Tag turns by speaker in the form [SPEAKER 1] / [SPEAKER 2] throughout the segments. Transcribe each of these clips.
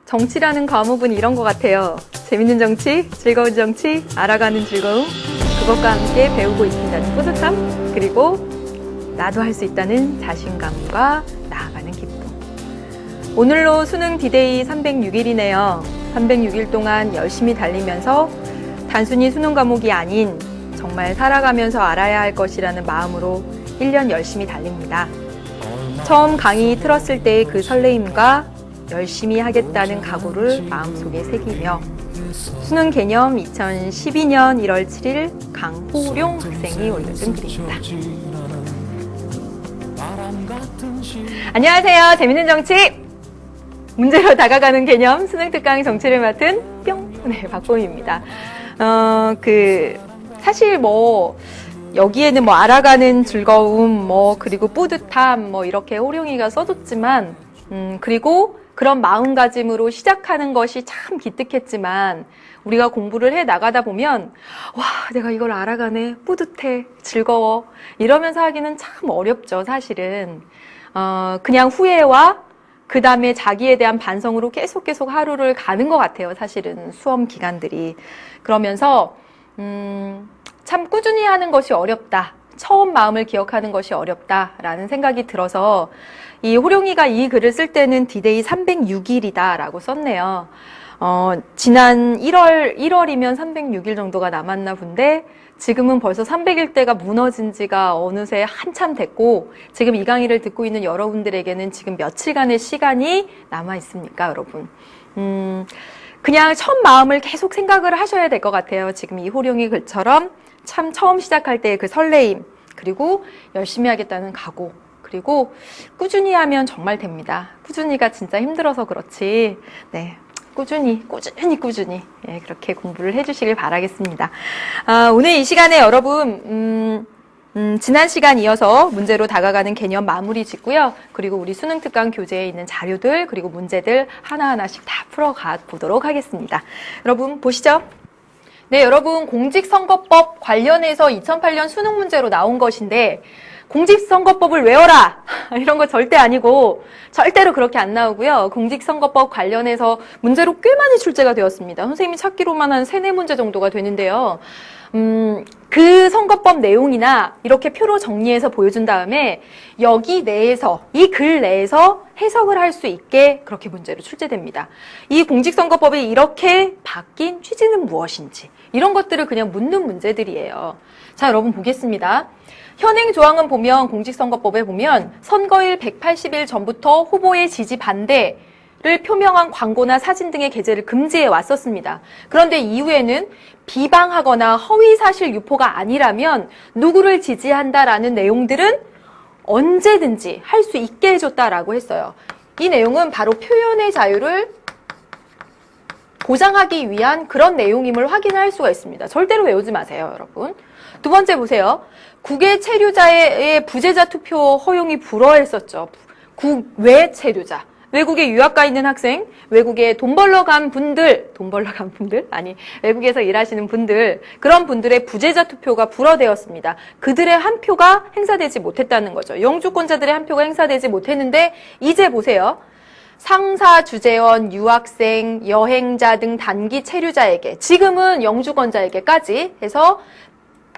[SPEAKER 1] 정치라는 과목은 이런 것 같아요. 재밌는 정치, 즐거운 정치, 알아가는 즐거움, 그것과 함께 배우고 있다는 뿌듯함, 그리고 나도 할 수 있다는 자신감과 나아가는 기쁨. 오늘로 수능 디데이 306일이네요. 306일 동안 열심히 달리면서 단순히 수능 과목이 아닌 정말 살아가면서 알아야 할 것이라는 마음으로 1년 열심히 달립니다. 처음 강의 틀었을 때의 그 설레임과 열심히 하겠다는 각오를 마음속에 새기며 수능 개념 2012년 1월 7일 강호룡 학생이 올려준 글입니다. 안녕하세요. 재밌는 정치! 문제로 다가가는 개념 수능 특강 정치를 맡은 뿅! 네, 박보미입니다. 사실 여기에는 알아가는 즐거움, 그리고 뿌듯함, 이렇게 호룡이가 써줬지만, 그리고 그런 마음가짐으로 시작하는 것이 참 기특했지만, 우리가 공부를 해 나가다 보면, 와, 내가 이걸 알아가네, 뿌듯해, 즐거워, 이러면서 하기는 참 어렵죠, 사실은. 그냥 후회와 그 다음에 자기에 대한 반성으로 계속 하루를 가는 것 같아요, 사실은 수험 기간들이. 그러면서, 참 꾸준히 하는 것이 어렵다. 처음 마음을 기억하는 것이 어렵다라는 생각이 들어서 이 호룡이가 이 글을 쓸 때는 디데이 306일이다 라고 썼네요. 지난 1월이면 306일 정도가 남았나 본데 지금은 벌써 300일 때가 무너진 지가 어느새 한참 됐고 지금 이 강의를 듣고 있는 여러분들에게는 지금 며칠간의 시간이 남아 있습니까, 여러분? 그냥 첫 마음을 계속 생각을 하셔야 될 것 같아요. 지금 이 호룡이 글처럼 참 처음 시작할 때의 그 설레임, 그리고 열심히 하겠다는 각오, 그리고 꾸준히 하면 정말 됩니다. 꾸준히가 진짜 힘들어서 그렇지. 네. 꾸준히 그렇게 공부를 해주시길 바라겠습니다. 오늘 이 시간에 여러분 지난 시간 이어서 문제로 다가가는 개념 마무리 짓고요. 그리고 우리 수능 특강 교재에 있는 자료들 그리고 문제들 하나하나씩 다 풀어가 보도록 하겠습니다. 여러분 보시죠. 네, 여러분 공직선거법 관련해서 2008년 수능 문제로 나온 것인데 공직선거법을 외워라! 이런 거 절대 아니고 절대로 그렇게 안 나오고요. 공직선거법 관련해서 문제로 꽤 많이 출제가 되었습니다. 선생님이 찾기로만 한 3, 4문제 정도가 되는데요. 그 선거법 내용이나 이렇게 표로 정리해서 보여준 다음에 여기 내에서, 이 글 내에서 해석을 할 수 있게 그렇게 문제로 출제됩니다. 이 공직선거법이 이렇게 바뀐 취지는 무엇인지 이런 것들을 그냥 묻는 문제들이에요. 자, 여러분 보겠습니다. 현행 조항은 보면 공직선거법에 보면 선거일 180일 전부터 후보의 지지 반대를 표명한 광고나 사진 등의 게재를 금지해 왔었습니다. 그런데 이후에는 비방하거나 허위사실 유포가 아니라면 누구를 지지한다라는 내용들은 언제든지 할 수 있게 해줬다라고 했어요. 이 내용은 바로 표현의 자유를 보장하기 위한 그런 내용임을 확인할 수가 있습니다. 절대로 외우지 마세요, 여러분. 두 번째 보세요. 국외 체류자의 부재자 투표 허용이 불허했었죠. 국외 체류자. 외국에 유학 가 있는 학생, 외국에 돈 벌러 간 분들, 아니, 외국에서 일하시는 분들, 그런 분들의 부재자 투표가 불허되었습니다. 그들의 한 표가 행사되지 못했다는 거죠. 영주권자들의 한 표가 행사되지 못했는데, 이제 보세요. 상사, 주재원, 유학생, 여행자 등 단기 체류자에게, 지금은 영주권자에게까지 해서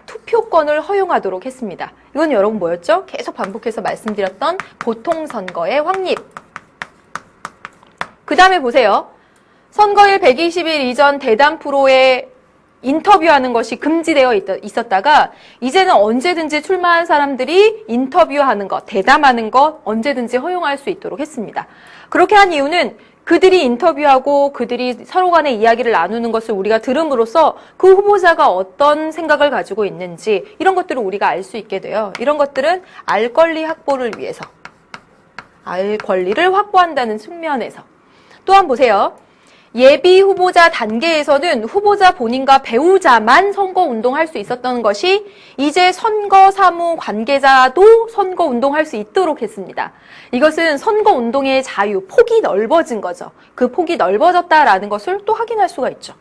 [SPEAKER 1] 투표권을 허용하도록 했습니다. 이건 여러분 뭐였죠? 계속 반복해서 말씀드렸던 보통선거의 확립. 그 다음에 보세요. 선거일 120일 이전 대담 프로에 인터뷰하는 것이 금지되어 있었다가 이제는 언제든지 출마한 사람들이 인터뷰하는 것, 대담하는 것 언제든지 허용할 수 있도록 했습니다. 그렇게 한 이유는 그들이 인터뷰하고 그들이 서로 간의 이야기를 나누는 것을 우리가 들음으로써 그 후보자가 어떤 생각을 가지고 있는지 이런 것들을 우리가 알 수 있게 돼요. 이런 것들은 알 권리 확보를 위해서, 알 권리를 확보한다는 측면에서. 또한 보세요. 예비 후보자 단계에서는 후보자 본인과 배우자만 선거운동할 수 있었던 것이 이제 선거사무 관계자도 선거운동할 수 있도록 했습니다. 이것은 선거운동의 자유, 폭이 넓어진 거죠. 그 폭이 넓어졌다라는 것을 또 확인할 수가 있죠.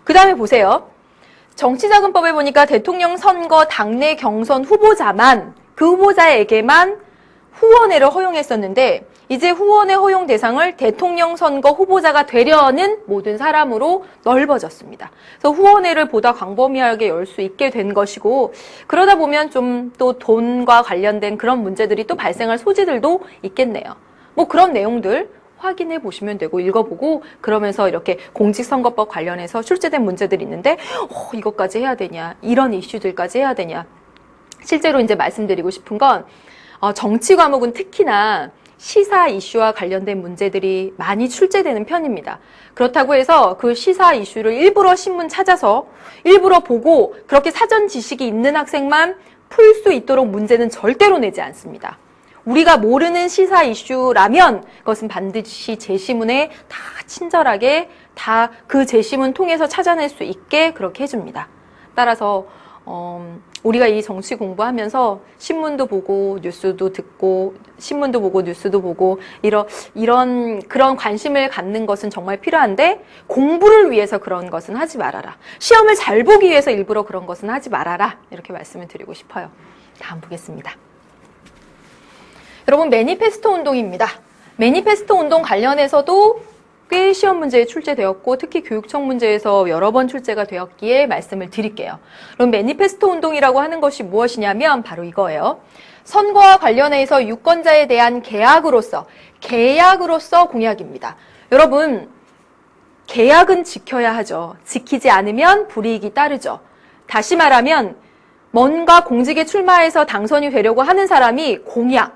[SPEAKER 1] 그 다음에 보세요. 정치자금법에 보니까 대통령 선거 당내 경선 후보자만, 그 후보자에게만 후원회를 허용했었는데 이제 후원의 허용 대상을 대통령 선거 후보자가 되려는 모든 사람으로 넓어졌습니다. 그래서 후원회를 보다 광범위하게 열 수 있게 된 것이고, 그러다 보면 좀 또 돈과 관련된 그런 문제들이 또 발생할 소지들도 있겠네요. 뭐 그런 내용들 확인해 보시면 되고 읽어보고, 그러면서 이렇게 공직선거법 관련해서 출제된 문제들이 있는데 이것까지 해야 되냐, 이런 이슈들까지 해야 되냐. 실제로 이제 말씀드리고 싶은 건 정치 과목은 특히나 시사 이슈와 관련된 문제들이 많이 출제되는 편입니다. 그렇다고 해서 그 시사 이슈를 일부러 신문 찾아서 일부러 보고 그렇게 사전 지식이 있는 학생만 풀 수 있도록 문제는 절대로 내지 않습니다. 우리가 모르는 시사 이슈라면 그것은 반드시 제시문에 다 친절하게 다 그 제시문 통해서 찾아낼 수 있게 그렇게 해줍니다. 따라서 우리가 이 정치 공부하면서 신문도 보고 뉴스도 듣고 신문도 보고 뉴스도 보고 이런 그런 관심을 갖는 것은 정말 필요한데, 공부를 위해서 그런 것은 하지 말아라. 시험을 잘 보기 위해서 일부러 그런 것은 하지 말아라. 이렇게 말씀을 드리고 싶어요. 다음 보겠습니다. 여러분, 매니페스토 운동입니다. 매니페스토 운동 관련해서도 꽤 시험 문제에 출제되었고 특히 교육청 문제에서 여러 번 출제가 되었기에 말씀을 드릴게요. 그럼 매니페스토 운동이라고 하는 것이 무엇이냐면 바로 이거예요. 선거와 관련해서 유권자에 대한 계약으로서 공약입니다. 여러분, 계약은 지켜야 하죠. 지키지 않으면 불이익이 따르죠. 다시 말하면 뭔가 공직에 출마해서 당선이 되려고 하는 사람이 공약,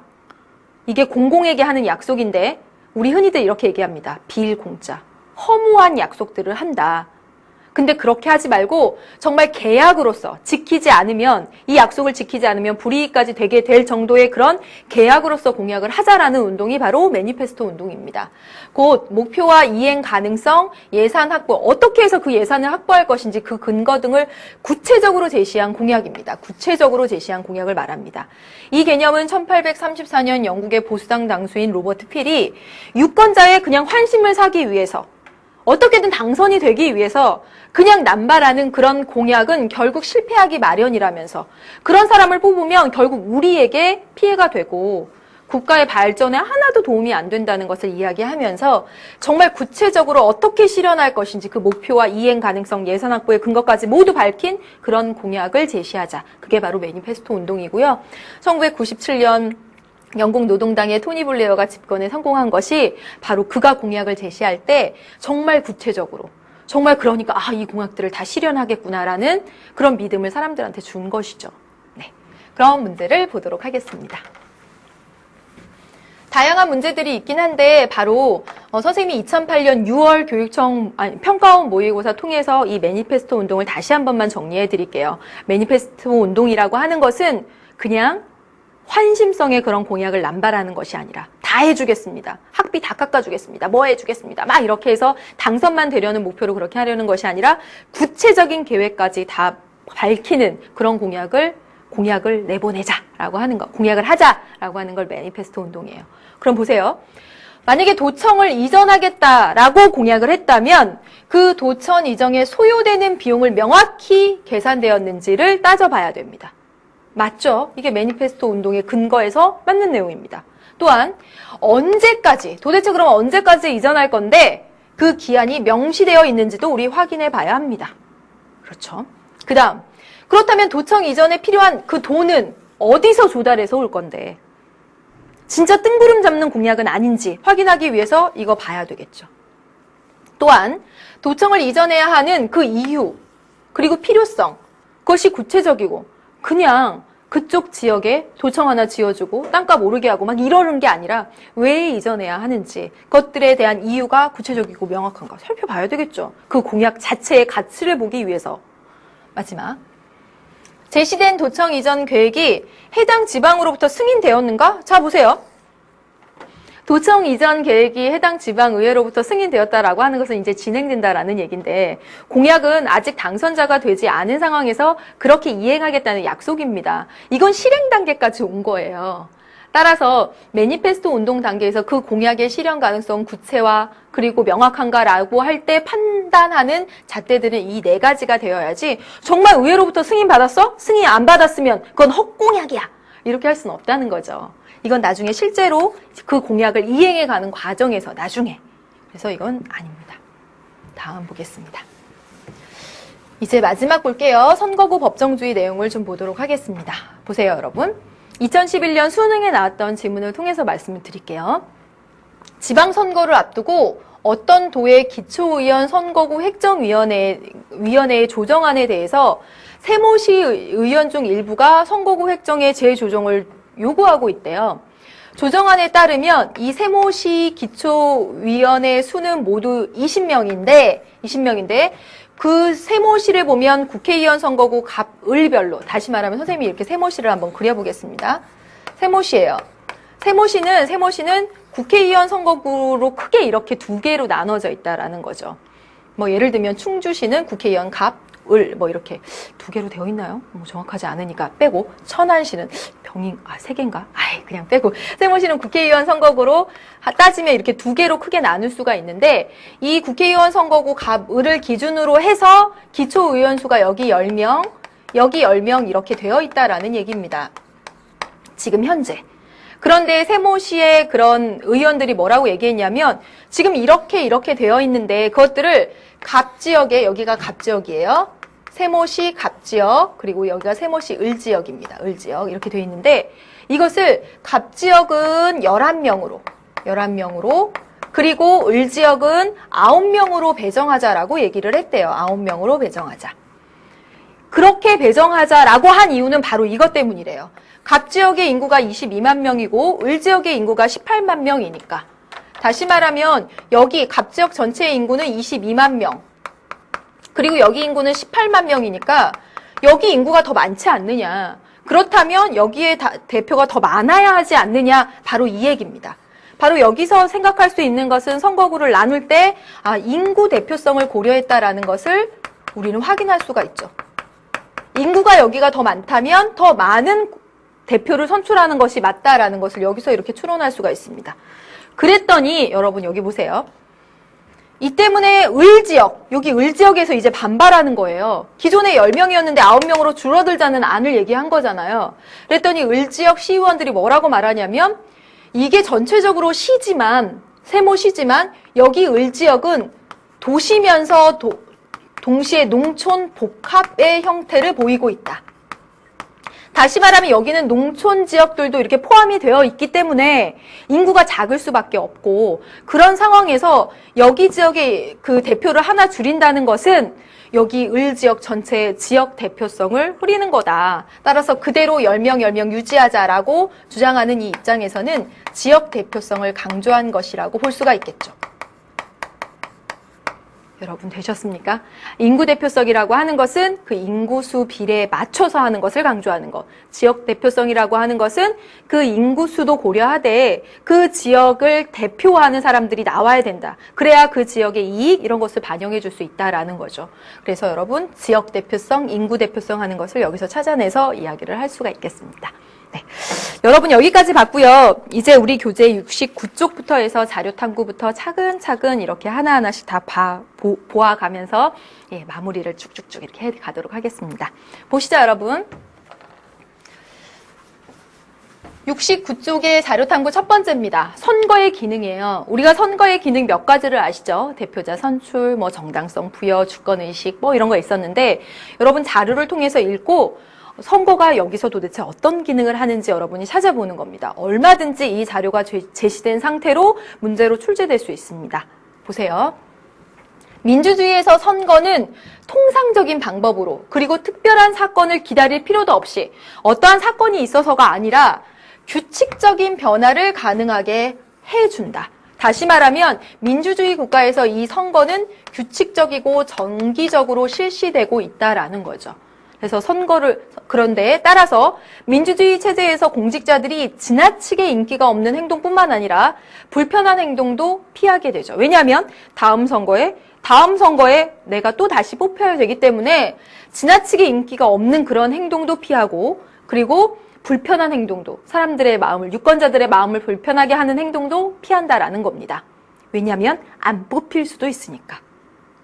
[SPEAKER 1] 이게 공공에게 하는 약속인데 우리 흔히들 이렇게 얘기합니다. 비일공짜, 허무한 약속들을 한다. 근데 그렇게 하지 말고 정말 계약으로서 지키지 않으면, 이 약속을 지키지 않으면 불이익까지 되게 될 정도의 그런 계약으로서 공약을 하자라는 운동이 바로 매니페스토 운동입니다. 곧 목표와 이행 가능성, 예산 확보, 어떻게 해서 그 예산을 확보할 것인지 그 근거 등을 구체적으로 제시한 공약입니다. 구체적으로 제시한 공약을 말합니다. 이 개념은 1834년 영국의 보수당 당수인 로버트 필이 유권자의 그냥 환심을 사기 위해서, 어떻게든 당선이 되기 위해서 그냥 남발하는 그런 공약은 결국 실패하기 마련이라면서, 그런 사람을 뽑으면 결국 우리에게 피해가 되고 국가의 발전에 하나도 도움이 안 된다는 것을 이야기하면서 정말 구체적으로 어떻게 실현할 것인지 그 목표와 이행 가능성, 예산 확보의 근거까지 모두 밝힌 그런 공약을 제시하자. 그게 바로 매니페스토 운동이고요. 1997년 영국 노동당의 토니 블레어가 집권에 성공한 것이 바로 그가 공약을 제시할 때 정말 구체적으로, 정말 그러니까 이 공약들을 다 실현하겠구나라는 그런 믿음을 사람들한테 준 것이죠. 네, 그럼 문제를 보도록 하겠습니다. 다양한 문제들이 있긴 한데 바로 선생님이 2008년 6월 교육청 평가원 모의고사 통해서 이 매니페스토 운동을 다시 한 번만 정리해 드릴게요. 매니페스토 운동이라고 하는 것은 그냥 환심성의 그런 공약을 남발하는 것이 아니라 다 해주겠습니다. 학비 다 깎아주겠습니다. 뭐 해주겠습니다. 막 이렇게 해서 당선만 되려는 목표로 그렇게 하려는 것이 아니라 구체적인 계획까지 다 밝히는 그런 공약을 내보내자라고 하는 것, 공약을 하자라고 하는 걸 매니페스토 운동이에요. 그럼 보세요. 만약에 도청을 이전하겠다라고 공약을 했다면 그 도청 이전에 소요되는 비용을 명확히 계산되었는지를 따져봐야 됩니다. 맞죠? 이게 매니페스토 운동의 근거에서 맞는 내용입니다. 또한 언제까지, 도대체 그럼 언제까지 이전할 건데 그 기한이 명시되어 있는지도 우리 확인해 봐야 합니다. 그렇죠? 그 다음, 그렇다면 도청 이전에 필요한 그 돈은 어디서 조달해서 올 건데, 진짜 뜬구름 잡는 공약은 아닌지 확인하기 위해서 이거 봐야 되겠죠. 또한 도청을 이전해야 하는 그 이유, 그리고 필요성, 그것이 구체적이고 그냥 그쪽 지역에 도청 하나 지어주고 땅값 오르게 하고 막 이러는 게 아니라 왜 이전해야 하는지, 그것들에 대한 이유가 구체적이고 명확한가 살펴봐야 되겠죠. 그 공약 자체의 가치를 보기 위해서. 마지막, 제시된 도청 이전 계획이 해당 지방으로부터 승인되었는가? 자, 보세요. 도청 이전 계획이 해당 지방의회로부터 승인되었다라고 하는 것은 이제 진행된다라는 얘기인데, 공약은 아직 당선자가 되지 않은 상황에서 그렇게 이행하겠다는 약속입니다. 이건 실행 단계까지 온 거예요. 따라서 매니페스토 운동 단계에서 그 공약의 실현 가능성 구체화 그리고 명확한가라고 할 때 판단하는 잣대들은 이 4가지가 되어야지, 정말 의회로부터 승인 받았어? 승인 안 받았으면 그건 헛공약이야 이렇게 할 수는 없다는 거죠. 이건 나중에 실제로 그 공약을 이행해 가는 과정에서 나중에. 그래서 이건 아닙니다. 다음 보겠습니다. 이제 마지막 볼게요. 선거구 법정주의 내용을 좀 보도록 하겠습니다. 보세요, 여러분. 2011년 수능에 나왔던 지문을 통해서 말씀을 드릴게요. 지방선거를 앞두고 어떤 도의 기초의원 선거구 획정위원회의 조정안에 대해서 세모시 의원 중 일부가 선거구 획정의 재조정을 요구하고 있대요. 조정안에 따르면 이 세모시 기초위원회 수는 모두 20명인데 그 세모시를 보면 국회의원 선거구 갑을별로, 다시 말하면 선생님이 이렇게 세모시를 한번 그려보겠습니다. 세모시예요. 세모시는 국회의원 선거구로 크게 이렇게 두 개로 나눠져 있다라는 거죠. 뭐 예를 들면 충주시는 국회의원 갑을 뭐 이렇게 두 개로 되어 있나요? 뭐 정확하지 않으니까 빼고, 천안시는 세 개인가? 그냥 빼고. 세모시는 국회의원 선거구로 따지면 이렇게 두 개로 크게 나눌 수가 있는데, 이 국회의원 선거구 갑을을 기준으로 해서 기초의원 수가 여기 10명, 여기 10명 이렇게 되어 있다라는 얘기입니다. 지금 현재. 그런데 세모시의 그런 의원들이 뭐라고 얘기했냐면, 지금 이렇게 되어 있는데 그것들을 갑지역에, 여기가 갑지역이에요. 세모시 갑지역, 그리고 여기가 세모시 을지역입니다. 을지역 이렇게 되어 있는데, 이것을 갑지역은 11명으로 그리고 을지역은 9명으로 배정하자라고 얘기를 했대요. 9명으로 배정하자. 그렇게 배정하자라고 한 이유는 바로 이것 때문이래요. 갑지역의 인구가 22만 명이고 을지역의 인구가 18만 명이니까. 다시 말하면 여기 갑지역 전체의 인구는 22만 명, 그리고 여기 인구는 18만 명이니까 여기 인구가 더 많지 않느냐. 그렇다면 여기에 대표가 더 많아야 하지 않느냐. 바로 이 얘기입니다. 바로 여기서 생각할 수 있는 것은 선거구를 나눌 때 인구 대표성을 고려했다라는 것을 우리는 확인할 수가 있죠. 인구가 여기가 더 많다면 더 많은 대표를 선출하는 것이 맞다라는 것을 여기서 이렇게 추론할 수가 있습니다. 그랬더니 여러분 여기 보세요. 이 때문에 을지역, 여기 을지역에서 이제 반발하는 거예요. 기존에 10명이었는데 9명으로 줄어들자는 안을 얘기한 거잖아요. 그랬더니 을지역 시의원들이 뭐라고 말하냐면, 이게 전체적으로 시지만, 세모시지만 여기 을지역은 도시면서 동시에 농촌 복합의 형태를 보이고 있다. 다시 말하면 여기는 농촌 지역들도 이렇게 포함이 되어 있기 때문에 인구가 작을 수밖에 없고, 그런 상황에서 여기 지역의 그 대표를 하나 줄인다는 것은 여기 을 지역 전체 지역 대표성을 흐리는 거다. 따라서 그대로 10명 유지하자라고 주장하는 이 입장에서는 지역 대표성을 강조한 것이라고 볼 수가 있겠죠. 여러분 되셨습니까? 인구 대표성이라고 하는 것은 그 인구수 비례에 맞춰서 하는 것을 강조하는 것. 지역 대표성이라고 하는 것은 그 인구수도 고려하되 그 지역을 대표하는 사람들이 나와야 된다. 그래야 그 지역의 이익 이런 것을 반영해 줄 수 있다라는 거죠. 그래서 여러분 지역 대표성, 인구 대표성 하는 것을 여기서 찾아내서 이야기를 할 수가 있겠습니다. 네. 여러분 여기까지 봤고요. 이제 우리 교재 69쪽부터 해서 자료 탐구부터 차근차근 이렇게 하나하나씩 다 보아가면서 마무리를 쭉쭉쭉 이렇게 해 가도록 하겠습니다. 보시죠, 여러분. 69쪽의 자료 탐구 첫 번째입니다. 선거의 기능이에요. 우리가 선거의 기능 몇 가지를 아시죠? 대표자 선출, 정당성 부여, 주권의식 이런 거 있었는데, 여러분 자료를 통해서 읽고 선거가 여기서 도대체 어떤 기능을 하는지 여러분이 찾아보는 겁니다. 얼마든지 이 자료가 제시된 상태로 문제로 출제될 수 있습니다. 보세요. 민주주의에서 선거는 통상적인 방법으로, 그리고 특별한 사건을 기다릴 필요도 없이 어떠한 사건이 있어서가 아니라 규칙적인 변화를 가능하게 해준다. 다시 말하면 민주주의 국가에서 이 선거는 규칙적이고 정기적으로 실시되고 있다라는 거죠. 그래서 그런데 따라서 민주주의 체제에서 공직자들이 지나치게 인기가 없는 행동뿐만 아니라 불편한 행동도 피하게 되죠. 왜냐하면 다음 선거에 내가 또 다시 뽑혀야 되기 때문에 지나치게 인기가 없는 그런 행동도 피하고, 그리고 불편한 행동도, 사람들의 마음을, 유권자들의 마음을 불편하게 하는 행동도 피한다라는 겁니다. 왜냐하면 안 뽑힐 수도 있으니까.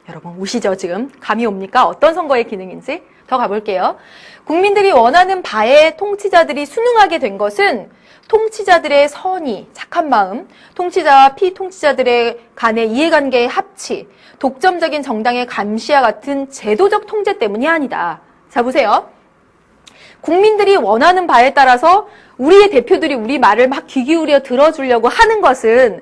[SPEAKER 1] 여러분 우시죠 지금? 감이 옵니까? 어떤 선거의 기능인지? 더 가볼게요. 국민들이 원하는 바에 통치자들이 순응하게 된 것은 통치자들의 선의, 착한 마음, 통치자와 피통치자들의 간의 이해관계의 합치, 독점적인 정당의 감시와 같은 제도적 통제 때문이 아니다. 자, 보세요. 국민들이 원하는 바에 따라서 우리의 대표들이 우리 말을 막 귀 기울여 들어주려고 하는 것은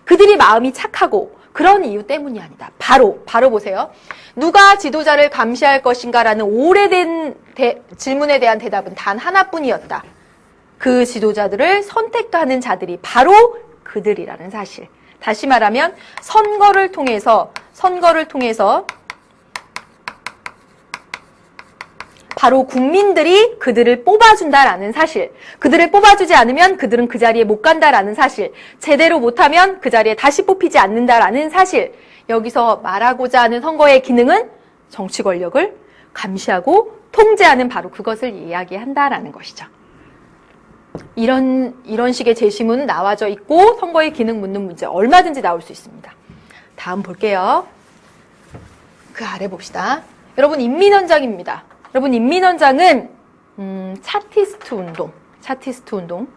[SPEAKER 1] 그들이 마음이 착하고 그런 이유 때문이 아니다. 바로 보세요. 누가 지도자를 감시할 것인가라는 오래된 질문에 대한 대답은 단 하나뿐이었다. 그 지도자들을 선택하는 자들이 바로 그들이라는 사실. 다시 말하면 선거를 통해서 바로 국민들이 그들을 뽑아준다라는 사실. 그들을 뽑아주지 않으면 그들은 그 자리에 못 간다라는 사실. 제대로 못하면 그 자리에 다시 뽑히지 않는다라는 사실. 여기서 말하고자 하는 선거의 기능은 정치 권력을 감시하고 통제하는 바로 그것을 이야기한다라는 것이죠. 이런 식의 제시문은 나와져 있고 선거의 기능 묻는 문제 얼마든지 나올 수 있습니다. 다음 볼게요. 그 아래 봅시다. 여러분 인민헌장입니다. 여러분 인민헌장은 차티스트 운동,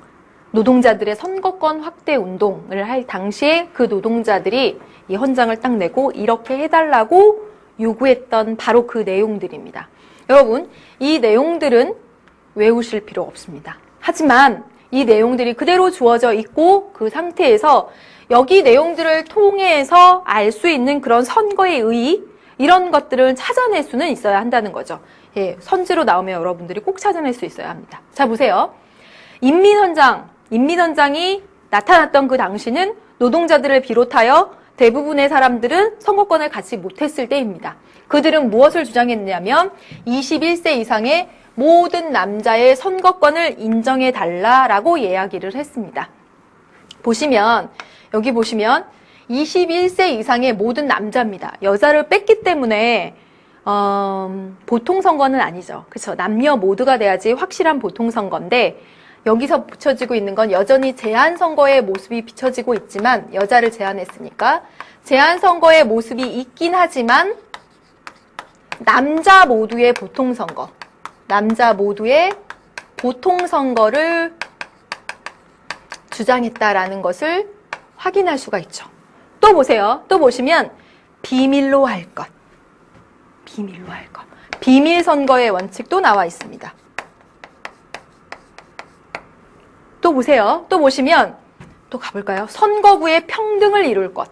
[SPEAKER 1] 노동자들의 선거권 확대 운동을 할 당시에 그 노동자들이 이 헌장을 딱 내고 이렇게 해달라고 요구했던 바로 그 내용들입니다. 여러분 이 내용들은 외우실 필요 없습니다. 하지만 이 내용들이 그대로 주어져 있고 그 상태에서 여기 내용들을 통해서 알 수 있는 그런 선거의 의의 이런 것들은 찾아낼 수는 있어야 한다는 거죠. 예, 선지로 나오면 여러분들이 꼭 찾아낼 수 있어야 합니다. 자 보세요. 인민헌장이 나타났던 그 당시는 노동자들을 비롯하여 대부분의 사람들은 선거권을 갖지 못했을 때입니다. 그들은 무엇을 주장했냐면 21세 이상의 모든 남자의 선거권을 인정해달라라고 이야기를 했습니다. 여기 보시면 21세 이상의 모든 남자입니다. 여자를 뺐기 때문에 보통 선거는 아니죠. 그렇죠? 남녀 모두가 돼야지 확실한 보통 선거인데 여기서 붙여지고 있는 건 여전히 제한 선거의 모습이 비춰지고 있지만 여자를 제한했으니까 제한 선거의 모습이 있긴 하지만 남자 모두의 보통 선거를 주장했다라는 것을 확인할 수가 있죠. 또 보세요. 또 보시면 비밀로 할 것. 비밀 선거의 원칙도 나와 있습니다. 또 보세요. 또 보시면 또 가볼까요? 선거구의 평등을 이룰 것.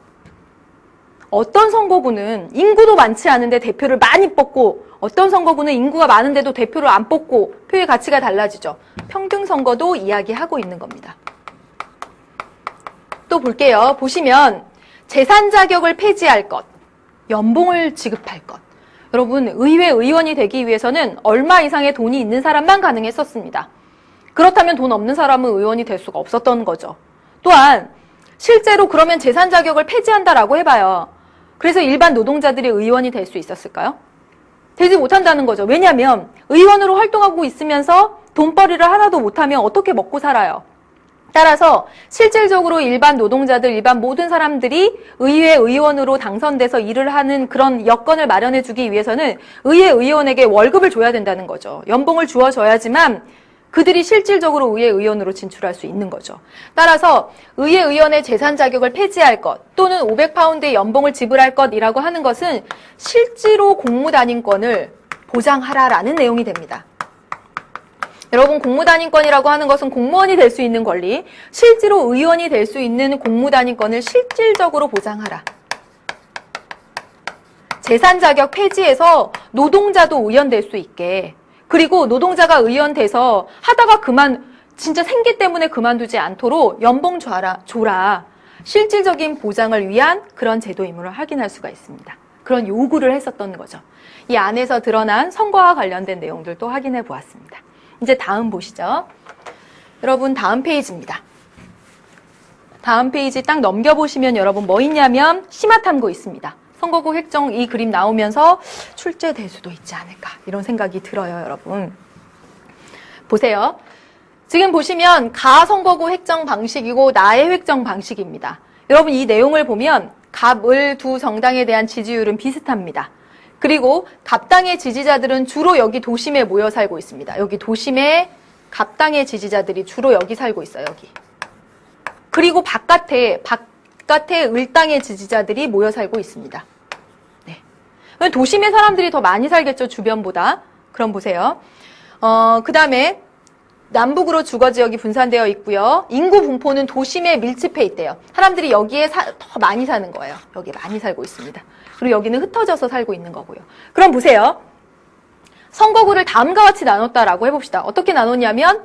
[SPEAKER 1] 어떤 선거구는 인구도 많지 않은데 대표를 많이 뽑고 어떤 선거구는 인구가 많은데도 대표를 안 뽑고 표의 가치가 달라지죠. 평등 선거도 이야기하고 있는 겁니다. 또 볼게요. 보시면 재산 자격을 폐지할 것, 연봉을 지급할 것. 여러분 의회 의원이 되기 위해서는 얼마 이상의 돈이 있는 사람만 가능했었습니다. 그렇다면 돈 없는 사람은 의원이 될 수가 없었던 거죠. 또한 실제로 그러면 재산 자격을 폐지한다라고 해봐요. 그래서 일반 노동자들이 의원이 될 수 있었을까요? 되지 못한다는 거죠. 왜냐하면 의원으로 활동하고 있으면서 돈벌이를 하나도 못하면 어떻게 먹고 살아요? 따라서 실질적으로 일반 노동자들, 일반 모든 사람들이 의회 의원으로 당선돼서 일을 하는 그런 여건을 마련해주기 위해서는 의회 의원에게 월급을 줘야 된다는 거죠. 연봉을 주어줘야지만 그들이 실질적으로 의회 의원으로 진출할 수 있는 거죠. 따라서 의회 의원의 재산 자격을 폐지할 것 또는 500파운드의 연봉을 지불할 것이라고 하는 것은 실제로 공무단인권을 보장하라라는 내용이 됩니다. 여러분 공무단인권이라고 하는 것은 공무원이 될 수 있는 권리, 실제로 의원이 될 수 있는 공무단인권을 실질적으로 보장하라. 재산 자격 폐지해서 노동자도 의원 될 수 있게, 그리고 노동자가 의원 돼서 하다가 진짜 생계 때문에 그만두지 않도록 연봉 줘라. 실질적인 보장을 위한 그런 제도임을 확인할 수가 있습니다. 그런 요구를 했었던 거죠. 이 안에서 드러난 선거와 관련된 내용들도 확인해 보았습니다. 이제 다음 보시죠. 여러분 다음 페이지입니다. 다음 페이지 딱 넘겨보시면 여러분 뭐 있냐면 심화탐구 있습니다. 선거구 획정 이 그림 나오면서 출제될 수도 있지 않을까 이런 생각이 들어요. 여러분 보세요. 지금 보시면 가 선거구 획정 방식이고 나의 획정 방식입니다. 여러분 이 내용을 보면 갑을 두 정당에 대한 지지율은 비슷합니다. 그리고 갑당의 지지자들은 주로 여기 도심에 모여 살고 있습니다. 여기 도심에 갑당의 지지자들이 주로 여기 살고 있어요. 여기. 그리고 바깥에 을당의 지지자들이 모여 살고 있습니다. 네. 도심의 사람들이 더 많이 살겠죠, 주변보다. 그럼 보세요. 그 다음에 남북으로 주거지역이 분산되어 있고요. 인구 분포는 도심에 밀집해 있대요. 사람들이 여기에 더 많이 사는 거예요. 여기에 많이 살고 있습니다. 그리고 여기는 흩어져서 살고 있는 거고요. 그럼 보세요. 선거구를 다음과 같이 나눴다라고 해봅시다. 어떻게 나눴냐면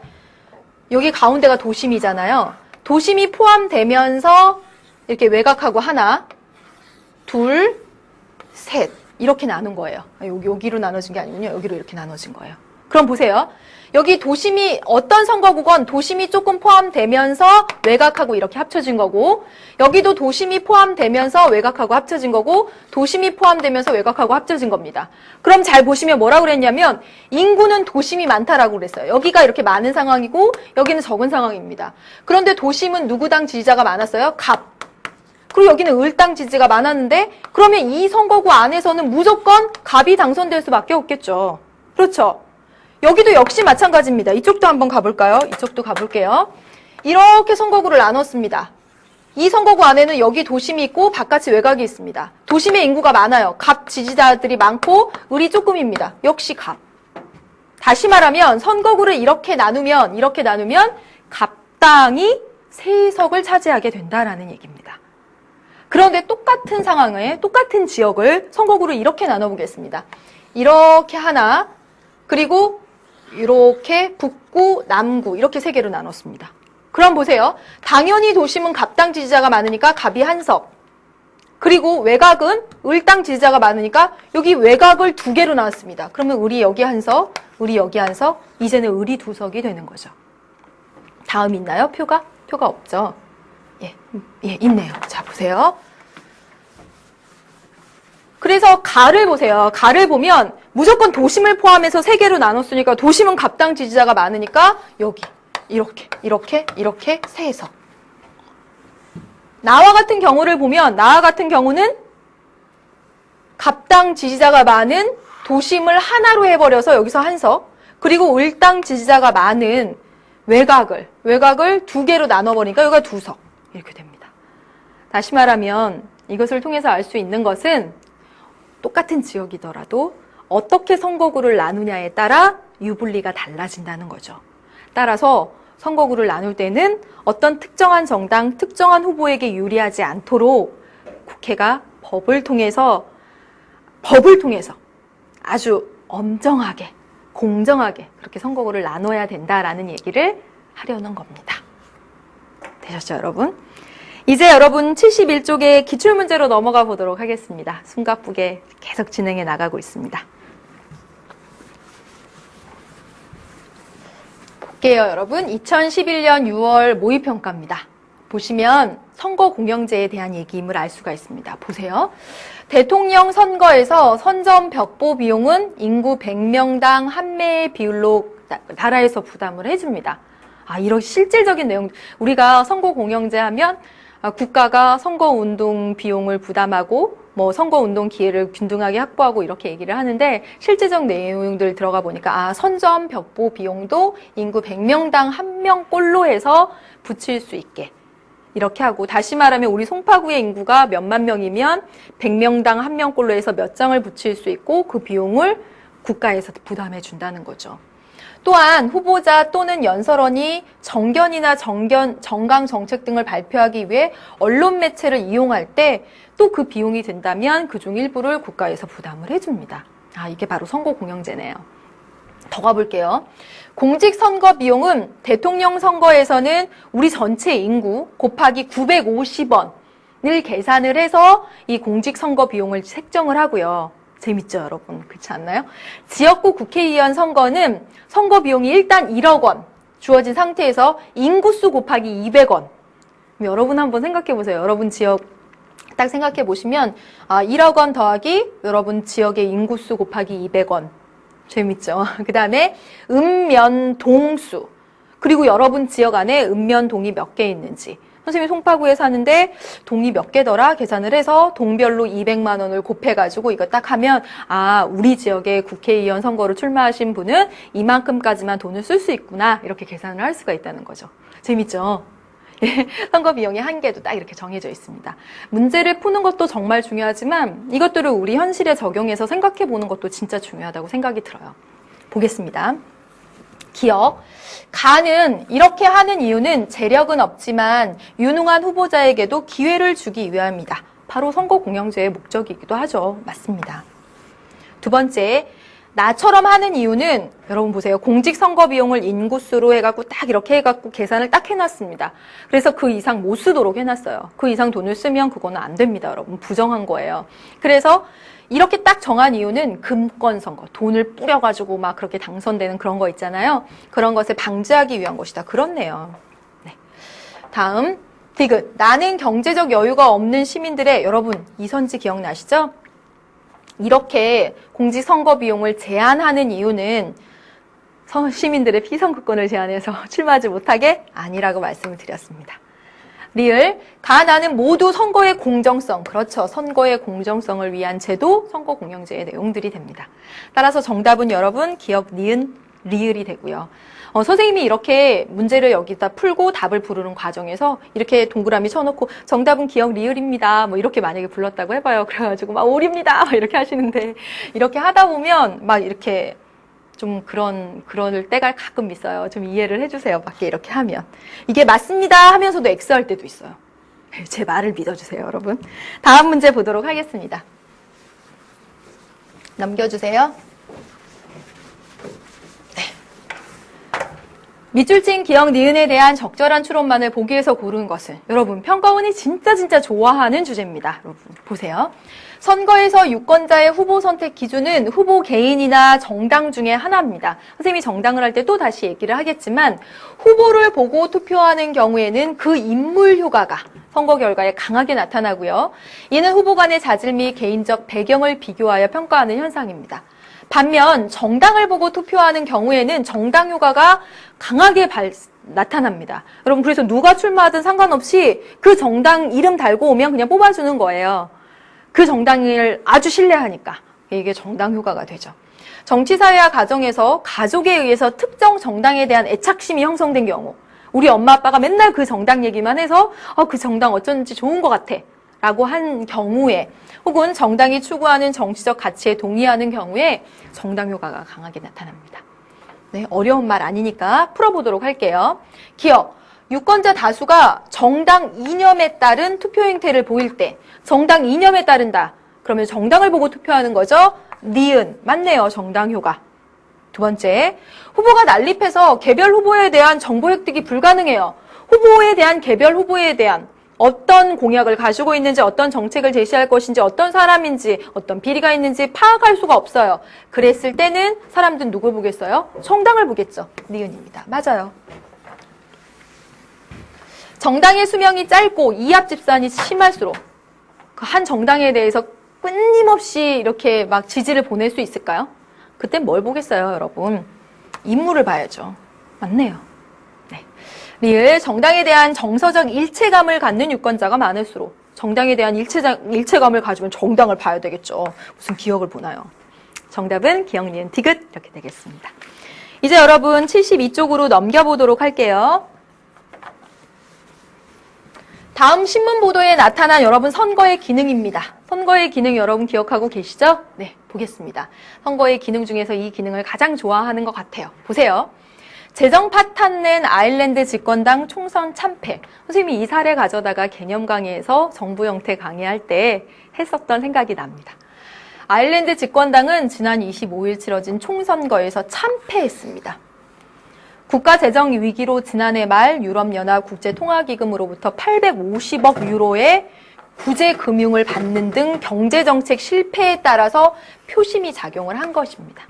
[SPEAKER 1] 여기 가운데가 도심이잖아요. 도심이 포함되면서 이렇게 외곽하고 하나, 둘, 셋 이렇게 나눈 거예요. 여기로 나눠진 게 아니군요. 여기로 이렇게 나눠진 거예요. 그럼 보세요. 여기 도심이 어떤 선거구건 도심이 조금 포함되면서 외곽하고 이렇게 합쳐진 거고, 여기도 도심이 포함되면서 외곽하고 합쳐진 거고, 도심이 포함되면서 외곽하고 합쳐진 겁니다. 그럼 잘 보시면 뭐라고 그랬냐면 인구는 도심이 많다라고 그랬어요. 여기가 이렇게 많은 상황이고 여기는 적은 상황입니다. 그런데 도심은 누구 당 지지자가 많았어요? 갑. 그리고 여기는 을당 지지가 많았는데 그러면 이 선거구 안에서는 무조건 갑이 당선될 수밖에 없겠죠. 그렇죠? 여기도 역시 마찬가지입니다. 이쪽도 한번 가볼까요? 이쪽도 가볼게요. 이렇게 선거구를 나눴습니다. 이 선거구 안에는 여기 도심이 있고 바깥이 외곽이 있습니다. 도심의 인구가 많아요. 갑 지지자들이 많고 을이 조금입니다. 역시 갑. 다시 말하면 선거구를 이렇게 나누면 갑당이 3석을 차지하게 된다라는 얘기입니다. 그런데 똑같은 상황에 똑같은 지역을 선거구를 이렇게 나눠보겠습니다. 이렇게 하나, 그리고 이렇게 북구, 남구 이렇게 3개로 나눴습니다. 그럼 보세요. 당연히 도심은 갑당 지지자가 많으니까 갑이 1석. 그리고 외곽은 을당 지지자가 많으니까 여기 외곽을 2개로 나눴습니다. 그러면 을이 여기 1석, 을이 여기 1석, 이제는 을이 2석이 되는 거죠. 다음 있나요? 표가? 표가 없죠. 예, 있네요. 자, 보세요. 그래서 가를 보세요. 가를 보면 무조건 도심을 포함해서 3개로 나눴으니까 도심은 갑당 지지자가 많으니까 여기 이렇게 3석. 나와 같은 경우를 보면 나와 같은 경우는 갑당 지지자가 많은 도심을 하나로 해버려서 여기서 1석, 그리고 을당 지지자가 많은 외곽을 2개로 나눠버리니까 여기가 2석 이렇게 됩니다. 다시 말하면 이것을 통해서 알 수 있는 것은 똑같은 지역이더라도 어떻게 선거구를 나누냐에 따라 유불리가 달라진다는 거죠. 따라서 선거구를 나눌 때는 어떤 특정한 정당, 특정한 후보에게 유리하지 않도록 국회가 법을 통해서 아주 엄정하게, 공정하게 그렇게 선거구를 나눠야 된다라는 얘기를 하려는 겁니다. 되셨죠, 여러분? 이제 여러분 71쪽의 기출문제로 넘어가 보도록 하겠습니다. 숨가쁘게 계속 진행해 나가고 있습니다. 볼게요, 여러분. 2011년 6월 모의평가입니다. 보시면 선거공영제에 대한 얘기임을 알 수가 있습니다. 보세요. 대통령 선거에서 선전벽보 비용은 인구 100명당 한 매의 비율로 나라에서 부담을 해줍니다. 이런 실질적인 내용, 우리가 선거공영제 하면 국가가 선거운동 비용을 부담하고 선거운동 기회를 균등하게 확보하고 이렇게 얘기를 하는데 실제적 내용들 들어가 보니까 선전 벽보 비용도 인구 100명당 1명꼴로 해서 붙일 수 있게 이렇게 하고, 다시 말하면 우리 송파구의 인구가 몇만 명이면 100명당 1명꼴로 해서 몇 장을 붙일 수 있고 그 비용을 국가에서 부담해 준다는 거죠. 또한 후보자 또는 연설원이 정견이나 정강 정책 등을 발표하기 위해 언론 매체를 이용할 때 또 그 비용이 든다면 그중 일부를 국가에서 부담을 해줍니다. 이게 바로 선거공영제네요. 더 가볼게요. 공직선거 비용은 대통령 선거에서는 우리 전체 인구 곱하기 950원을 계산을 해서 이 공직선거 비용을 책정을 하고요. 재밌죠, 여러분? 그렇지 않나요? 지역구 국회의원 선거는 선거 비용이 일단 1억 원 주어진 상태에서 인구수 곱하기 200원. 여러분 한번 생각해 보세요. 여러분 지역 딱 생각해 보시면 1억 원 더하기 여러분 지역의 인구수 곱하기 200원. 재밌죠? 그 다음에 읍면동수. 그리고 여러분 지역 안에 읍면동이 몇 개 있는지. 선생님이 송파구에 사는데 동이 몇 개더라 계산을 해서 동별로 200만 원을 곱해가지고 이거 딱 하면 우리 지역에 국회의원 선거로 출마하신 분은 이만큼까지만 돈을 쓸 수 있구나 이렇게 계산을 할 수가 있다는 거죠. 재밌죠? 선거 비용의 한계도 딱 이렇게 정해져 있습니다. 문제를 푸는 것도 정말 중요하지만 이것들을 우리 현실에 적용해서 생각해 보는 것도 진짜 중요하다고 생각이 들어요. 보겠습니다. 기억. 가는 이렇게 하는 이유는 재력은 없지만 유능한 후보자에게도 기회를 주기 위함이다. 바로 선거 공영제의 목적이기도 하죠. 맞습니다. 두 번째, 나처럼 하는 이유는 여러분 보세요. 공직선거 비용을 인구수로 해갖고 딱 이렇게 해갖고 계산을 딱 해놨습니다. 그래서 그 이상 못 쓰도록 해놨어요. 그 이상 돈을 쓰면 그거는 안 됩니다. 여러분 부정한 거예요. 그래서 이렇게 딱 정한 이유는 금권선거, 돈을 뿌려가지고 막 그렇게 당선되는 그런 거 있잖아요. 그런 것을 방지하기 위한 것이다. 그렇네요. 네. 다음, 디귿. 나는 경제적 여유가 없는 시민들의, 여러분 이선지 기억나시죠? 이렇게 공직선거 비용을 제한하는 이유는 시민들의 피선거권을 제한해서 출마하지 못하게 아니라고 말씀을 드렸습니다. 리을, 나는 모두 선거의 공정성, 그렇죠. 선거의 공정성을 위한 제도, 선거공영제의 내용들이 됩니다. 따라서 정답은 여러분 기억, 니은, 리을이 되고요. 선생님이 이렇게 문제를 여기다 풀고 답을 부르는 과정에서 이렇게 동그라미 쳐놓고 정답은 기억, 리을입니다. 뭐 이렇게 만약에 불렀다고 해봐요. 그래가지고 막 오립니다. 막 이렇게 하시는데 이렇게 하다 보면 막 이렇게 좀 그럴 때가 가끔 있어요. 좀 이해를 해주세요. 밖에 이렇게 하면. 이게 맞습니다 하면서도 X 할 때도 있어요. 제 말을 믿어주세요, 여러분. 다음 문제 보도록 하겠습니다. 넘겨주세요. 네. 밑줄 친 기억, 니은에 대한 적절한 추론만을 보기 위해서 고른 것은 여러분 평가원이 진짜 좋아하는 주제입니다. 여러분 보세요. 선거에서 유권자의 후보 선택 기준은 후보 개인이나 정당 중에 하나입니다. 선생님이 정당을 할 때 또 다시 얘기를 하겠지만 후보를 보고 투표하는 경우에는 그 인물 효과가 선거 결과에 강하게 나타나고요. 이는 후보 간의 자질 및 개인적 배경을 비교하여 평가하는 현상입니다. 반면 정당을 보고 투표하는 경우에는 정당 효과가 강하게 나타납니다. 여러분 그래서 누가 출마하든 상관없이 그 정당 이름 달고 오면 그냥 뽑아주는 거예요. 그 정당을 아주 신뢰하니까 이게 정당 효과가 되죠. 정치사회와 가정에서 가족에 의해서 특정 정당에 대한 애착심이 형성된 경우 우리 엄마 아빠가 맨날 그 정당 얘기만 해서 그 정당 어쩐지 좋은 것 같아 라고 한 경우에 혹은 정당이 추구하는 정치적 가치에 동의하는 경우에 정당 효과가 강하게 나타납니다. 네, 어려운 말 아니니까 풀어보도록 할게요. 기억. 유권자 다수가 정당 이념에 따른 투표 행태를 보일 때 정당 이념에 따른다. 그러면 정당을 보고 투표하는 거죠. 니은. 맞네요. 정당 효과. 두 번째, 후보가 난립해서 개별 후보에 대한 정보 획득이 불가능해요. 후보에 대한 개별 후보에 대한 어떤 공약을 가지고 있는지 어떤 정책을 제시할 것인지 어떤 사람인지 어떤 비리가 있는지 파악할 수가 없어요. 그랬을 때는 사람들은 누굴 보겠어요? 정당을 보겠죠. 니은입니다. 맞아요. 정당의 수명이 짧고 이합 집산이 심할수록 그 한 정당에 대해서 끊임없이 이렇게 막 지지를 보낼 수 있을까요? 그땐 뭘 보겠어요, 여러분? 인물을 봐야죠. 맞네요. 네. 리을, 정당에 대한 정서적 일체감을 갖는 유권자가 많을수록 정당에 대한 일체감을 가지면 정당을 봐야 되겠죠. 무슨 기억을 보나요? 정답은 기억, 니은, 디귿 이렇게 되겠습니다. 이제 여러분 72쪽으로 넘겨보도록 할게요. 다음 신문 보도에 나타난 여러분 선거의 기능입니다. 선거의 기능 여러분 기억하고 계시죠? 네, 보겠습니다. 선거의 기능 중에서 이 기능을 가장 좋아하는 것 같아요. 보세요. 재정 파탄 낸 아일랜드 집권당 총선 참패. 선생님이 이 사례 가져다가 개념 강의에서 정부 형태 강의할 때 했었던 생각이 납니다. 아일랜드 집권당은 지난 25일 치러진 총선거에서 참패했습니다. 국가 재정 위기로 지난해 말 유럽연합 국제통화기금으로부터 850억 유로의 구제 금융을 받는 등 경제정책 실패에 따라서 표심이 작용을 한 것입니다.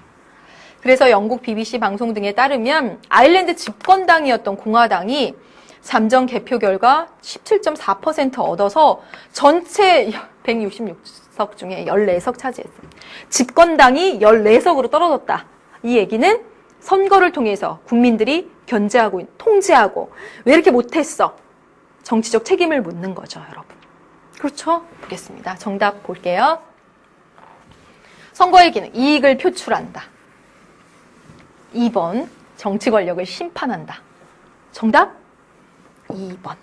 [SPEAKER 1] 그래서 영국 BBC 방송 등에 따르면 아일랜드 집권당이었던 공화당이 잠정 개표 결과 17.4% 얻어서 전체 166석 중에 14석 차지했습니다. 집권당이 14석으로 떨어졌다. 이 얘기는 선거를 통해서 국민들이 견제하고 통제하고 왜 이렇게 못했어? 정치적 책임을 묻는 거죠, 여러분. 그렇죠? 보겠습니다. 정답 볼게요. 선거의 기능, 이익을 표출한다. 2번, 정치 권력을 심판한다. 정답? 2번.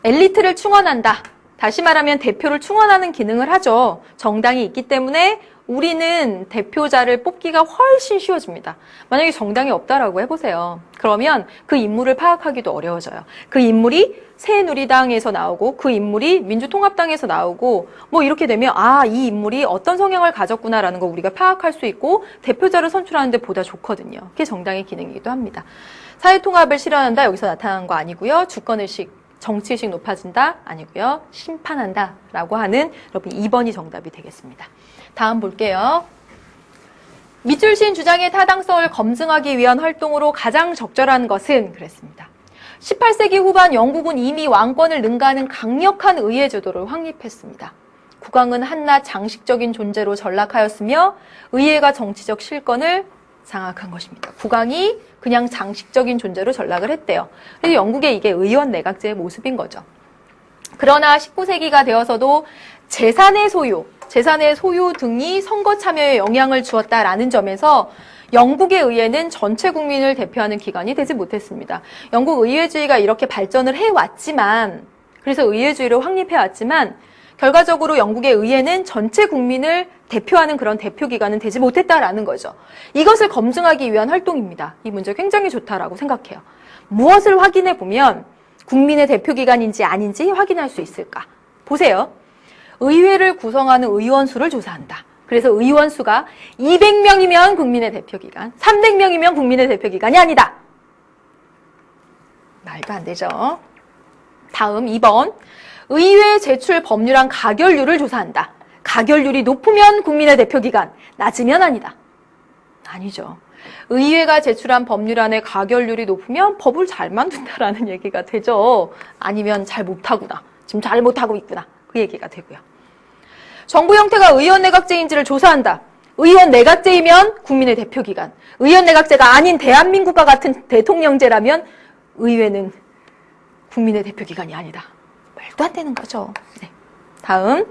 [SPEAKER 1] 엘리트를 충원한다. 다시 말하면 대표를 충원하는 기능을 하죠. 정당이 있기 때문에 우리는 대표자를 뽑기가 훨씬 쉬워집니다. 만약에 정당이 없다라고 해보세요. 그러면 그 인물을 파악하기도 어려워져요. 그 인물이 새누리당에서 나오고 그 인물이 민주통합당에서 나오고 뭐 이렇게 되면 이 인물이 어떤 성향을 가졌구나라는 거 우리가 파악할 수 있고 대표자를 선출하는 데 보다 좋거든요. 그게 정당의 기능이기도 합니다. 사회통합을 실현한다. 여기서 나타난 거 아니고요. 주권의식, 정치의식 높아진다. 아니고요. 심판한다. 라고 하는 여러분 2번이 정답이 되겠습니다. 다음 볼게요. 밑줄 신 주장의 타당성을 검증하기 위한 활동으로 가장 적절한 것은 그랬습니다. 18세기 후반 영국은 이미 왕권을 능가하는 강력한 의회 제도를 확립했습니다. 국왕은 한낱 장식적인 존재로 전락하였으며 의회가 정치적 실권을 장악한 것입니다. 국왕이 그냥 장식적인 존재로 전락을 했대요. 그래서 영국의 이게 의원 내각제의 모습인 거죠. 그러나 19세기가 되어서도 재산의 소유 등이 선거 참여에 영향을 주었다라는 점에서 영국의 의회는 전체 국민을 대표하는 기관이 되지 못했습니다. 영국 의회주의가 이렇게 발전을 해왔지만, 그래서 의회주의를 확립해왔지만, 결과적으로 영국의 의회는 전체 국민을 대표하는 그런 대표기관은 되지 못했다라는 거죠. 이것을 검증하기 위한 활동입니다. 이 문제 굉장히 좋다라고 생각해요. 무엇을 확인해 보면 국민의 대표기관인지 아닌지 확인할 수 있을까? 보세요. 의회를 구성하는 의원 수를 조사한다. 그래서 의원 수가 200명이면 국민의 대표기관, 300명이면 국민의 대표기관이 아니다. 말도 안 되죠. 다음 2번. 의회 제출 법률안 가결률을 조사한다. 가결률이 높으면 국민의 대표기관, 낮으면 아니다. 아니죠. 의회가 제출한 법률안의 가결률이 높으면 법을 잘 만든다라는 얘기가 되죠. 아니면 잘 못하구나. 지금 잘 못하고 있구나. 그 얘기가 되고요. 정부 형태가 의원 내각제인지를 조사한다. 의원 내각제이면 국민의 대표기관. 의원 내각제가 아닌 대한민국과 같은 대통령제라면 의회는 국민의 대표기관이 아니다. 말도 안 되는 거죠. 네. 다음,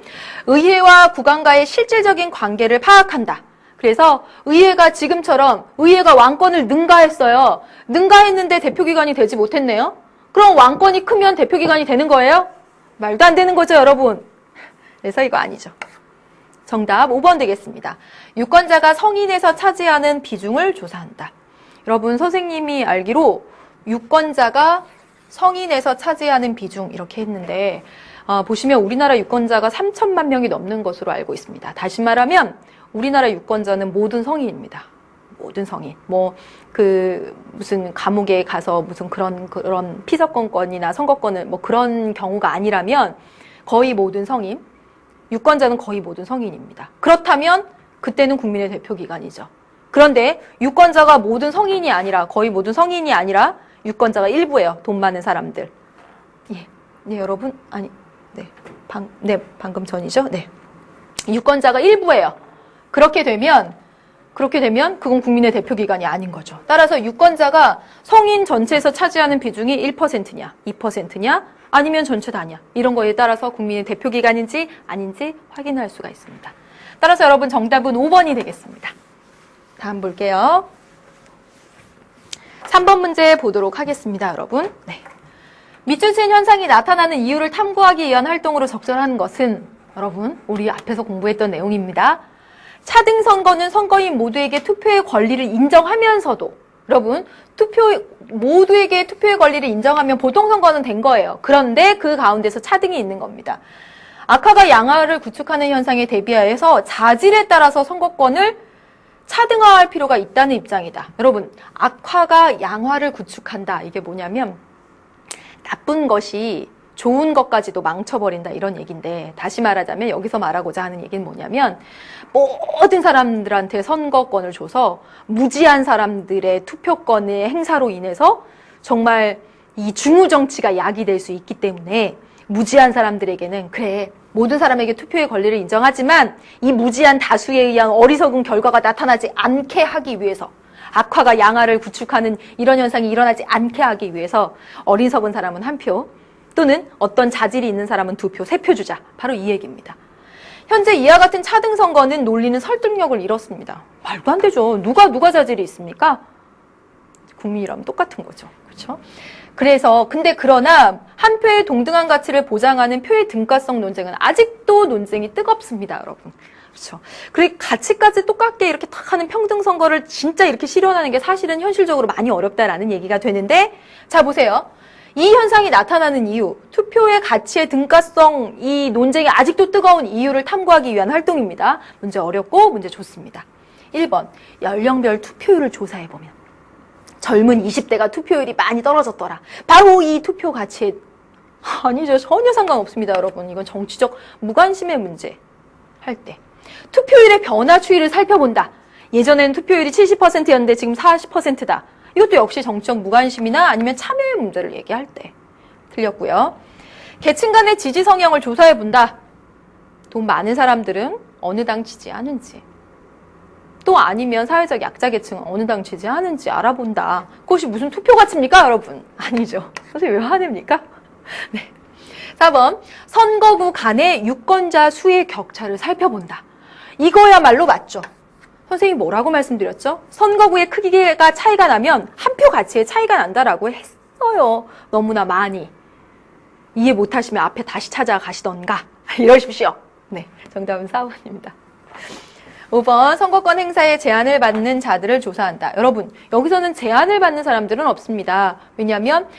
[SPEAKER 1] 의회와 국왕과의 실질적인 관계를 파악한다. 그래서 의회가 지금처럼 의회가 왕권을 능가했어요. 능가했는데 대표기관이 되지 못했네요. 그럼 왕권이 크면 대표기관이 되는 거예요? 말도 안 되는 거죠, 여러분. 그래서 이거 아니죠. 정답 5번 되겠습니다. 유권자가 성인에서 차지하는 비중을 조사한다. 여러분, 선생님이 알기로 유권자가 성인에서 차지하는 비중 이렇게 했는데 보시면 우리나라 유권자가 3천만 명이 넘는 것으로 알고 있습니다. 다시 말하면 우리나라 유권자는 모든 성인입니다. 모든 성인. 무슨 감옥에 가서 무슨 그런 피선거권이나 선거권을 그런 경우가 아니라면 거의 모든 성인, 유권자는 거의 모든 성인입니다. 그렇다면 그때는 국민의 대표기관이죠. 그런데 유권자가 모든 성인이 아니라, 거의 모든 성인이 아니라 유권자가 일부예요. 돈 많은 사람들. 네, 여러분. 방금 전이죠? 네. 유권자가 일부예요. 그렇게 되면 그건 국민의 대표기관이 아닌 거죠. 따라서 유권자가 성인 전체에서 차지하는 비중이 1%냐, 2%냐, 아니면 전체 다냐. 이런 거에 따라서 국민의 대표기관인지 아닌지 확인할 수가 있습니다. 따라서 여러분 정답은 5번이 되겠습니다. 다음 볼게요. 3번 문제 보도록 하겠습니다, 여러분. 네. 밑줄친 현상이 나타나는 이유를 탐구하기 위한 활동으로 적절한 것은 여러분, 우리 앞에서 공부했던 내용입니다. 차등 선거는 선거인 모두에게 투표의 권리를 인정하면서도 여러분, 모두에게 투표의 권리를 인정하면 보통 선거는 된 거예요. 그런데 그 가운데서 차등이 있는 겁니다. 악화가 양화를 구축하는 현상에 대비하여서 자질에 따라서 선거권을 차등화할 필요가 있다는 입장이다. 여러분, 악화가 양화를 구축한다. 이게 뭐냐면 나쁜 것이 좋은 것까지도 망쳐버린다 이런 얘기인데, 다시 말하자면 여기서 말하고자 하는 얘기는 뭐냐면 모든 사람들한테 선거권을 줘서 무지한 사람들의 투표권의 행사로 인해서 정말 이 중우정치가 야기될 수 있기 때문에 무지한 사람들에게는 그래, 모든 사람에게 투표의 권리를 인정하지만 이 무지한 다수에 의한 어리석은 결과가 나타나지 않게 하기 위해서, 악화가 양화를 구축하는 이런 현상이 일어나지 않게 하기 위해서 어리석은 사람은 한 표, 또는 어떤 자질이 있는 사람은 2표, 3표 주자. 바로 이 얘기입니다. 현재 이와 같은 차등 선거는 논리는 설득력을 잃었습니다. 말도 안 되죠. 누가 자질이 있습니까? 국민이라면 똑같은 거죠. 그렇죠? 그러나 한 표의 동등한 가치를 보장하는 표의 등가성 논쟁은 아직도 논쟁이 뜨겁습니다, 여러분. 그렇죠. 그리고 가치까지 똑같게 이렇게 탁 하는 평등 선거를 진짜 이렇게 실현하는 게 사실은 현실적으로 많이 어렵다라는 얘기가 되는데, 자 보세요. 이 현상이 나타나는 이유, 투표의 가치의 등가성, 이 논쟁이 아직도 뜨거운 이유를 탐구하기 위한 활동입니다. 문제 어렵고 문제 좋습니다. 1번, 연령별 투표율을 조사해보면 젊은 20대가 투표율이 많이 떨어졌더라. 바로 이 투표 가치에 아니죠. 전혀 상관없습니다, 여러분. 이건 정치적 무관심의 문제 할 때. 투표율의 변화 추이를 살펴본다. 예전에는 투표율이 70%였는데 지금 40%다. 이것도 역시 정치적 무관심이나 아니면 참여의 문제를 얘기할 때. 틀렸고요. 계층 간의 지지 성향을 조사해본다. 돈 많은 사람들은 어느 당 지지하는지. 또 아니면 사회적 약자 계층은 어느 당 지지하는지 알아본다. 그것이 무슨 투표 가치입니까, 여러분? 아니죠. 선생님 왜 화냅니까? 네. 4번, 선거구 간의 유권자 수의 격차를 살펴본다. 이거야말로 맞죠. 선생님이 뭐라고 말씀드렸죠? 선거구의 크기가 차이가 나면 한 표 가치에 차이가 난다라고 했어요. 너무나 많이. 이해 못하시면 앞에 다시 찾아가시던가 이러십시오. 네, 정답은 4번입니다. 5번, 선거권 행사에 제한을 받는 자들을 조사한다. 여러분, 여기서는 제한을 받는 사람들은 없습니다. 왜냐하면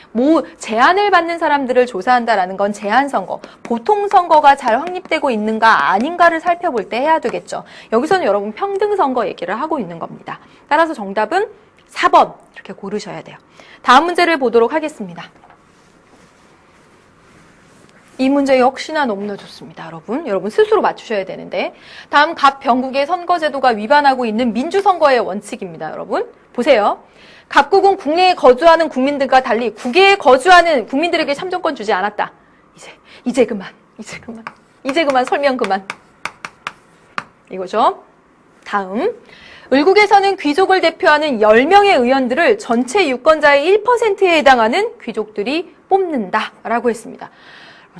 [SPEAKER 1] 제한을 받는 사람들을 조사한다라는 건 제한선거, 보통선거가 잘 확립되고 있는가 아닌가를 살펴볼 때 해야 되겠죠. 여기서는 여러분 평등선거 얘기를 하고 있는 겁니다. 따라서 정답은 4번 이렇게 고르셔야 돼요. 다음 문제를 보도록 하겠습니다. 이 문제 역시나 너무나 좋습니다, 여러분. 여러분 스스로 맞추셔야 되는데, 다음 각 병국의 선거제도가 위반하고 있는 민주선거의 원칙입니다, 여러분. 보세요. 각국은 국내에 거주하는 국민들과 달리 국외에 거주하는 국민들에게 참정권 주지 않았다. 이제 그만 설명 그만. 이거죠. 다음, 을국에서는 귀족을 대표하는 10명의 의원들을 전체 유권자의 1%에 해당하는 귀족들이 뽑는다 라고 했습니다.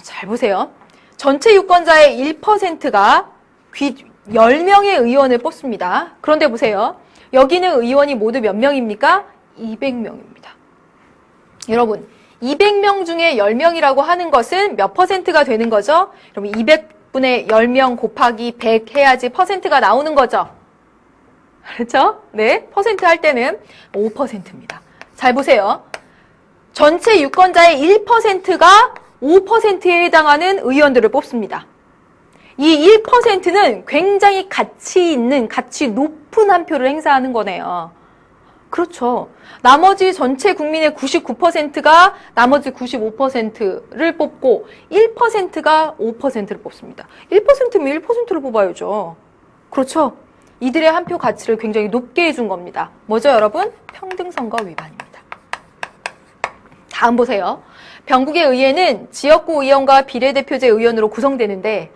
[SPEAKER 1] 잘 보세요. 전체 유권자의 1%가 10명의 의원을 뽑습니다. 그런데 보세요. 여기는 의원이 모두 몇 명입니까? 200명입니다. 여러분, 200명 중에 10명이라고 하는 것은 몇 퍼센트가 되는 거죠? 여러분, 200분의 10명 곱하기 100 해야지 퍼센트가 나오는 거죠? 그렇죠? 네, 퍼센트 할 때는 5%입니다. 잘 보세요. 전체 유권자의 1%가 5%에 해당하는 의원들을 뽑습니다. 이 1%는 굉장히 가치 있는, 가치 높은 한 표를 행사하는 거네요. 그렇죠. 나머지 전체 국민의 99%가 나머지 95%를 뽑고 1%가 5%를 뽑습니다. 1%면 1%를 뽑아야죠. 그렇죠. 이들의 한 표 가치를 굉장히 높게 해준 겁니다. 뭐죠, 여러분? 평등선거 위반입니다. 다음 보세요. 병국의 의회는 지역구 의원과 비례대표제 의원으로 구성되는데,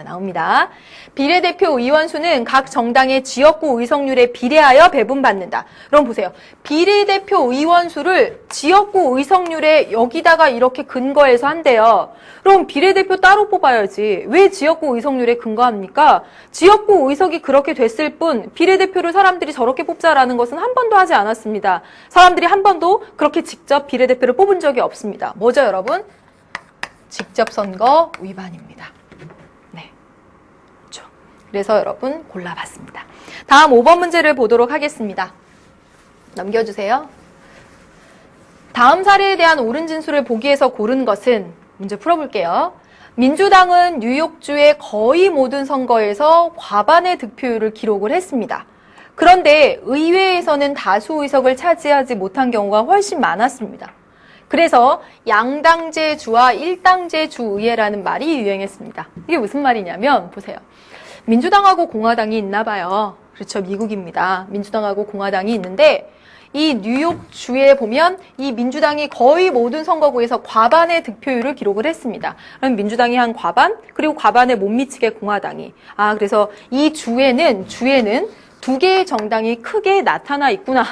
[SPEAKER 1] 나옵니다. 비례대표 의원 수는 각 정당의 지역구 의석률에 비례하여 배분받는다. 그럼 보세요. 비례대표 의원 수를 지역구 의석률에 여기다가 이렇게 근거해서 한대요. 그럼 비례대표 따로 뽑아야지. 왜 지역구 의석률에 근거합니까? 지역구 의석이 그렇게 됐을 뿐 비례대표를 사람들이 저렇게 뽑자라는 것은 한 번도 하지 않았습니다. 사람들이 한 번도 그렇게 직접 비례대표를 뽑은 적이 없습니다. 뭐죠, 여러분? 직접 선거 위반입니다. 그래서 여러분 골라봤습니다. 다음 5번 문제를 보도록 하겠습니다. 넘겨주세요. 다음 사례에 대한 옳은 진술을 보기 위해서 고른 것은, 문제 풀어볼게요. 민주당은 뉴욕주의 거의 모든 선거에서 과반의 득표율을 기록을 했습니다. 그런데 의회에서는 다수 의석을 차지하지 못한 경우가 훨씬 많았습니다. 그래서 양당제 주와 일당제 주의회라는 말이 유행했습니다. 이게 무슨 말이냐면, 보세요. 민주당하고 공화당이 있나 봐요. 그렇죠. 미국입니다. 민주당하고 공화당이 있는데 이 뉴욕주에 보면 이 민주당이 거의 모든 선거구에서 과반의 득표율을 기록을 했습니다. 그럼 민주당이 한 과반, 그리고 과반에 못 미치게 공화당이. 그래서 이 주에는 두 개의 정당이 크게 나타나 있구나.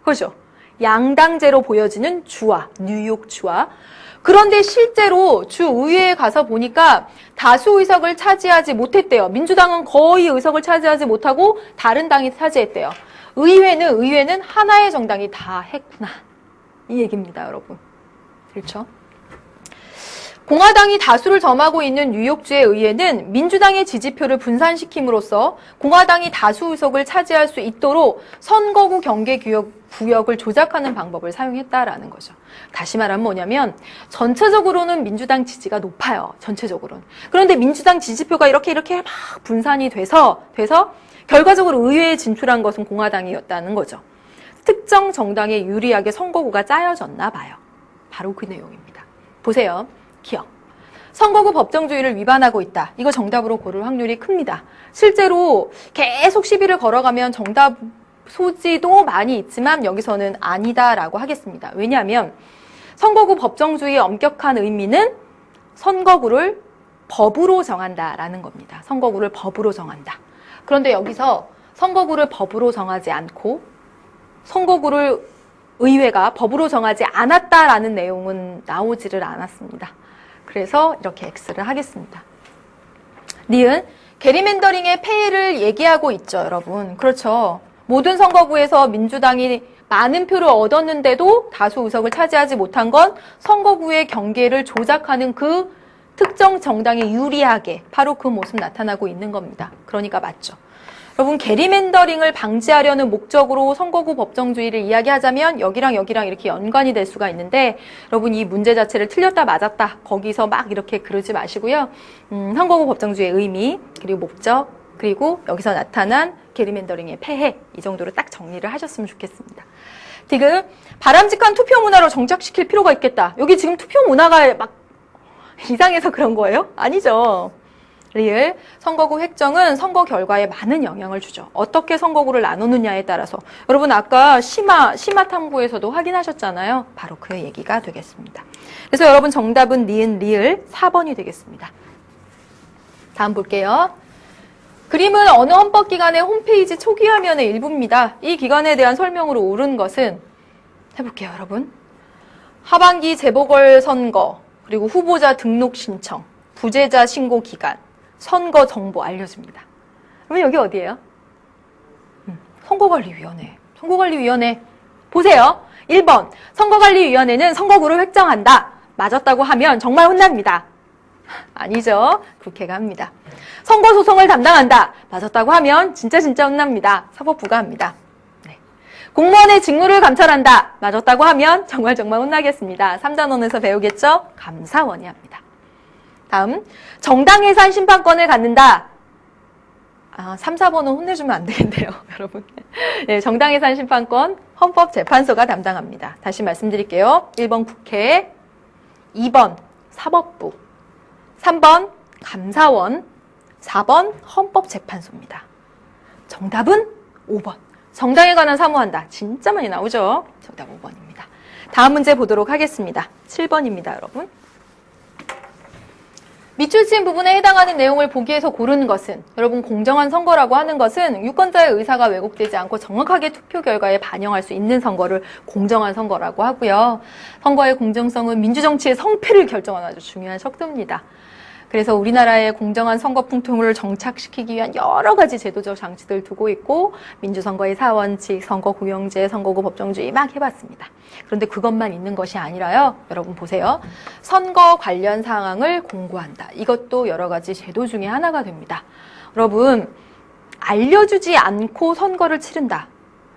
[SPEAKER 1] 그죠? 양당제로 보여지는 주화, 뉴욕 주화. 그런데 실제로 주 의회에 가서 보니까 다수 의석을 차지하지 못했대요. 민주당은 거의 의석을 차지하지 못하고 다른 당이 차지했대요. 의회는 하나의 정당이 다 했구나. 이 얘기입니다, 여러분. 그렇죠? 공화당이 다수를 점하고 있는 뉴욕주의 의회는 민주당의 지지표를 분산시킴으로써 공화당이 다수 의석을 차지할 수 있도록 선거구 경계 구역을 조작하는 방법을 사용했다라는 거죠. 다시 말하면 뭐냐면 전체적으로는 민주당 지지가 높아요. 전체적으로는. 그런데 민주당 지지표가 이렇게 막 분산이 돼서 결과적으로 의회에 진출한 것은 공화당이었다는 거죠. 특정 정당에 유리하게 선거구가 짜여졌나 봐요. 바로 그 내용입니다. 보세요. 기억. 선거구 법정주의를 위반하고 있다. 이거 정답으로 고를 확률이 큽니다. 실제로 계속 시비를 걸어가면 정답 소지도 많이 있지만 여기서는 아니다라고 하겠습니다. 왜냐하면 선거구 법정주의의 엄격한 의미는 선거구를 법으로 정한다라는 겁니다. 선거구를 법으로 정한다. 그런데 여기서 선거구를 법으로 정하지 않고 선거구를 의회가 법으로 정하지 않았다라는 내용은 나오지를 않았습니다. 그래서 이렇게 X를 하겠습니다. 니은 게리맨더링의 폐해를 얘기하고 있죠, 여러분. 그렇죠. 모든 선거구에서 민주당이 많은 표를 얻었는데도 다수 의석을 차지하지 못한 건 선거구의 경계를 조작하는 그 특정 정당에 유리하게 바로 그 모습 나타나고 있는 겁니다. 그러니까 맞죠. 여러분, 게리맨더링을 방지하려는 목적으로 선거구 법정주의를 이야기하자면 여기랑 이렇게 연관이 될 수가 있는데 여러분 이 문제 자체를 틀렸다 맞았다 거기서 막 이렇게 그러지 마시고요. 선거구 법정주의의 의미 그리고 목적 그리고 여기서 나타난 게리맨더링의 폐해 이 정도로 딱 정리를 하셨으면 좋겠습니다. 지금 바람직한 투표 문화로 정착시킬 필요가 있겠다. 여기 지금 투표 문화가 막 이상해서 그런 거예요? 아니죠. 리을 선거구 획정은 선거 결과에 많은 영향을 주죠. 어떻게 선거구를 나누느냐에 따라서 여러분 아까 심화 탐구에서도 확인하셨잖아요. 바로 그 얘기가 되겠습니다. 그래서 여러분 정답은 니은 리을 4번이 되겠습니다. 다음 볼게요. 그림은 어느 헌법기관의 홈페이지 초기 화면의 일부입니다. 이 기관에 대한 설명으로 옳은 것은 해볼게요, 여러분. 하반기 재보궐선거 그리고 후보자 등록 신청, 부재자 신고 기간, 선거 정보 알려줍니다. 그러면 여기 어디예요? 선거관리위원회. 선거관리위원회. 보세요. 1번. 선거관리위원회는 선거구를 획정한다. 맞았다고 하면 정말 혼납니다. 아니죠. 국회가 합니다. 선거소송을 담당한다. 맞았다고 하면 진짜 혼납니다. 사법부가 합니다. 네. 공무원의 직무를 감찰한다. 맞았다고 하면 정말 혼나겠습니다. 3단원에서 배우겠죠? 감사원이 합니다. 다음, 정당 해산 심판권을 갖는다. 3, 4번은 혼내주면 안 되겠네요, 여러분. 네, 정당 해산 심판권 헌법재판소가 담당합니다. 다시 말씀드릴게요. 1번 국회, 2번 사법부, 3번 감사원, 4번 헌법재판소입니다. 정답은 5번. 정당에 관한 사무한다. 진짜 많이 나오죠? 정답 5번입니다. 다음 문제 보도록 하겠습니다. 7번입니다, 여러분. 밑줄친 부분에 해당하는 내용을 보기에서 고르는 것은 여러분 공정한 선거라고 하는 것은 유권자의 의사가 왜곡되지 않고 정확하게 투표 결과에 반영할 수 있는 선거를 공정한 선거라고 하고요. 선거의 공정성은 민주정치의 성패를 결정하는 아주 중요한 척도입니다. 그래서 우리나라의 공정한 선거 풍토를 정착시키기 위한 여러 가지 제도적 장치들 두고 있고 민주선거의 4원칙, 선거구형제, 선거구 법정주의 막 해봤습니다. 그런데 그것만 있는 것이 아니라요. 여러분 보세요. 선거 관련 사항을 공고한다. 이것도 여러 가지 제도 중에 하나가 됩니다. 여러분 알려주지 않고 선거를 치른다.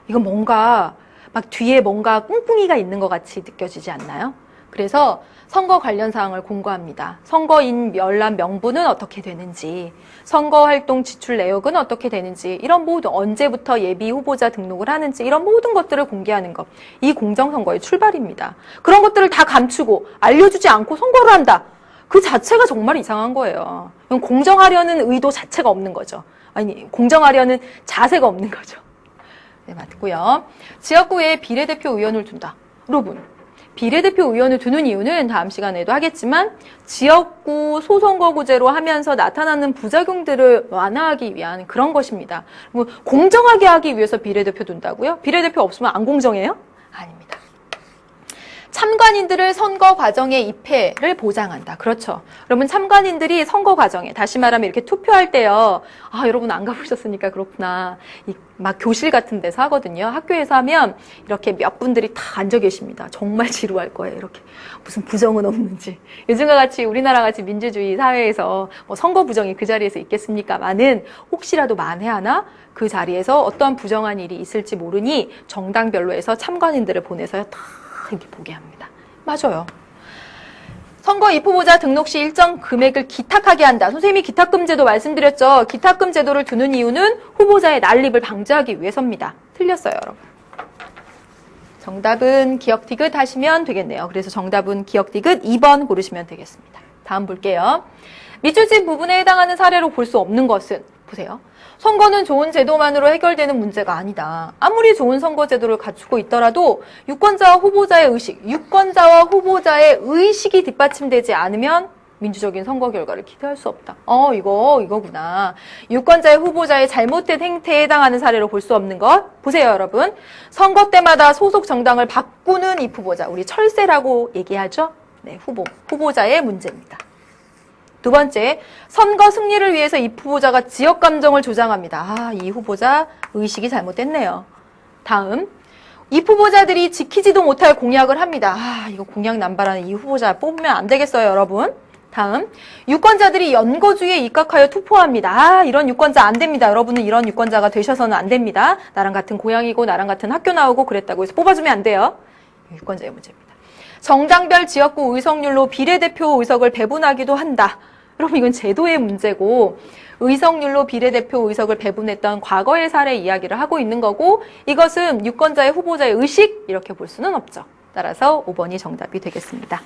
[SPEAKER 1] 이건 뭔가 막 뒤에 뭔가 꿍꿍이가 있는 것 같이 느껴지지 않나요? 그래서 선거 관련 사항을 공고합니다. 선거인 열람 명부는 어떻게 되는지, 선거활동 지출 내역은 어떻게 되는지, 이런 모든 언제부터 예비 후보자 등록을 하는지 이런 모든 것들을 공개하는 것. 이 공정선거의 출발입니다. 그런 것들을 다 감추고 알려주지 않고 선거를 한다. 그 자체가 정말 이상한 거예요. 공정하려는 의도 자체가 없는 거죠. 아니, 공정하려는 자세가 없는 거죠. 네, 맞고요. 지역구에 비례대표 의원을 둔다. 여러분. 비례대표 의원을 두는 이유는 다음 시간에도 하겠지만 지역구 소선거구제로 하면서 나타나는 부작용들을 완화하기 위한 그런 것입니다. 공정하게 하기 위해서 비례대표 둔다고요? 비례대표 없으면 안 공정해요? 아닙니다. 참관인들을 선거 과정의 입회를 보장한다. 그렇죠. 여러분 참관인들이 선거 과정에 다시 말하면 이렇게 투표할 때요. 아, 여러분 안 가보셨으니까 그렇구나. 막 교실 같은 데서 하거든요. 학교에서 하면 이렇게 몇 분들이 다 앉아 계십니다. 정말 지루할 거예요. 이렇게 무슨 부정은 없는지. 요즘과 같이 우리나라 같이 민주주의 사회에서 뭐 선거 부정이 그 자리에서 있겠습니까마는 혹시라도 만에 하나 그 자리에서 어떠한 부정한 일이 있을지 모르니 정당별로 해서 참관인들을 보내서요. 다 이렇게 보게 합니다. 맞아요. 선거 입후보자 등록 시 일정 금액을 기탁하게 한다. 선생님이 기탁금 제도 말씀드렸죠. 기탁금 제도를 두는 이유는 후보자의 난립을 방지하기 위해서입니다. 틀렸어요, 여러분. 정답은 기억 디귿 하시면 되겠네요. 그래서 정답은 기억 디귿 2번 고르시면 되겠습니다. 다음 볼게요. 밑줄진 부분에 해당하는 사례로 볼 수 없는 것은 보세요. 선거는 좋은 제도만으로 해결되는 문제가 아니다. 아무리 좋은 선거 제도를 갖추고 있더라도 유권자와 후보자의 의식이 뒷받침되지 않으면 민주적인 선거 결과를 기대할 수 없다. 이거구나. 유권자의 후보자의 잘못된 행태에 해당하는 사례로 볼 수 없는 것. 보세요, 여러분. 선거 때마다 소속 정당을 바꾸는 이 후보자. 우리 철새라고 얘기하죠? 네, 후보자의 문제입니다. 두 번째, 선거 승리를 위해서 이 후보자가 지역 감정을 조장합니다. 이 후보자 의식이 잘못됐네요. 다음, 이 후보자들이 지키지도 못할 공약을 합니다. 이거 공약 남발하는 이 후보자 뽑으면 안 되겠어요, 여러분. 다음, 유권자들이 연거주의에 입각하여 투표합니다. 이런 유권자 안 됩니다. 여러분은 이런 유권자가 되셔서는 안 됩니다. 나랑 같은 고향이고 나랑 같은 학교 나오고 그랬다고 해서 뽑아주면 안 돼요. 유권자의 문제입니다. 정당별 지역구 의석률로 비례대표 의석을 배분하기도 한다. 여러분 이건 제도의 문제고 의석률로 비례대표 의석을 배분했던 과거의 사례 이야기를 하고 있는 거고 이것은 유권자의 후보자의 의식 이렇게 볼 수는 없죠. 따라서 5번이 정답이 되겠습니다.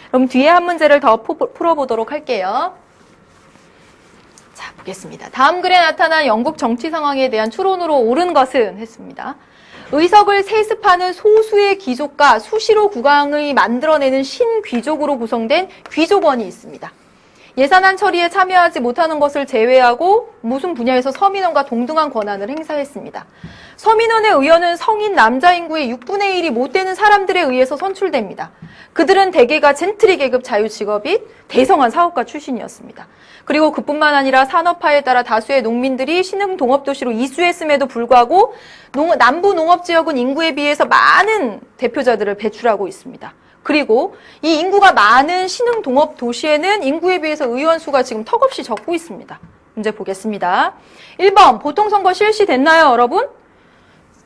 [SPEAKER 1] 그럼 뒤에 한 문제를 더 풀어보도록 할게요. 자, 보겠습니다. 다음 글에 나타난 영국 정치 상황에 대한 추론으로 옳은 것은 했습니다. 의석을 세습하는 소수의 귀족과 수시로 국왕이 만들어내는 신귀족으로 구성된 귀족원이 있습니다. 예산안 처리에 참여하지 못하는 것을 제외하고 무슨 분야에서 서민원과 동등한 권한을 행사했습니다. 서민원의 의원은 성인 남자 인구의 6분의 1이 못 되는 사람들에 의해서 선출됩니다. 그들은 대개가 젠트리 계급 자유직업인 대성한 사업가 출신이었습니다. 그리고 그뿐만 아니라 산업화에 따라 다수의 농민들이 신흥동업도시로 이주했음에도 불구하고 남부 농업지역은 인구에 비해서 많은 대표자들을 배출하고 있습니다. 그리고 이 인구가 많은 신흥동업 도시에는 인구에 비해서 의원 수가 지금 턱없이 적고 있습니다. 문제 보겠습니다. 1번 보통선거 실시됐나요, 여러분?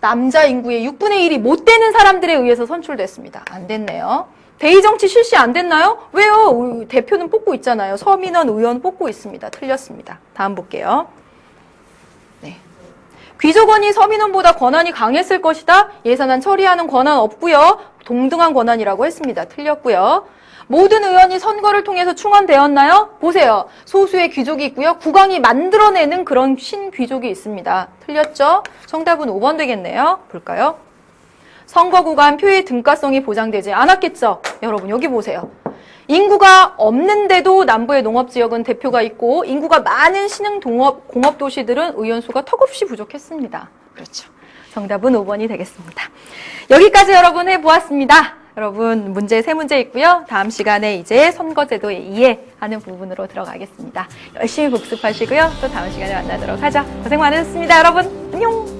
[SPEAKER 1] 남자 인구의 6분의 1이 못 되는 사람들에 의해서 선출됐습니다. 안 됐네요. 대의정치 실시 안 됐나요? 왜요? 대표는 뽑고 있잖아요. 서민원 의원 뽑고 있습니다. 틀렸습니다. 다음 볼게요. 네. 귀족원이 서민원보다 권한이 강했을 것이다. 예산안 처리하는 권한 없고요. 동등한 권한이라고 했습니다. 틀렸고요. 모든 의원이 선거를 통해서 충원되었나요? 보세요. 소수의 귀족이 있고요. 국왕이 만들어내는 그런 신귀족이 있습니다. 틀렸죠? 정답은 5번 되겠네요. 볼까요? 선거 구간 표의 등가성이 보장되지 않았겠죠? 여러분 여기 보세요. 인구가 없는데도 남부의 농업지역은 대표가 있고 인구가 많은 공업도시들은 의원 수가 턱없이 부족했습니다. 그렇죠. 정답은 5번이 되겠습니다. 여기까지 여러분 해보았습니다. 여러분 문제 3문제 있고요. 다음 시간에 이제 선거제도의 이해하는 부분으로 들어가겠습니다. 열심히 복습하시고요. 또 다음 시간에 만나도록 하죠. 고생 많으셨습니다. 여러분 안녕.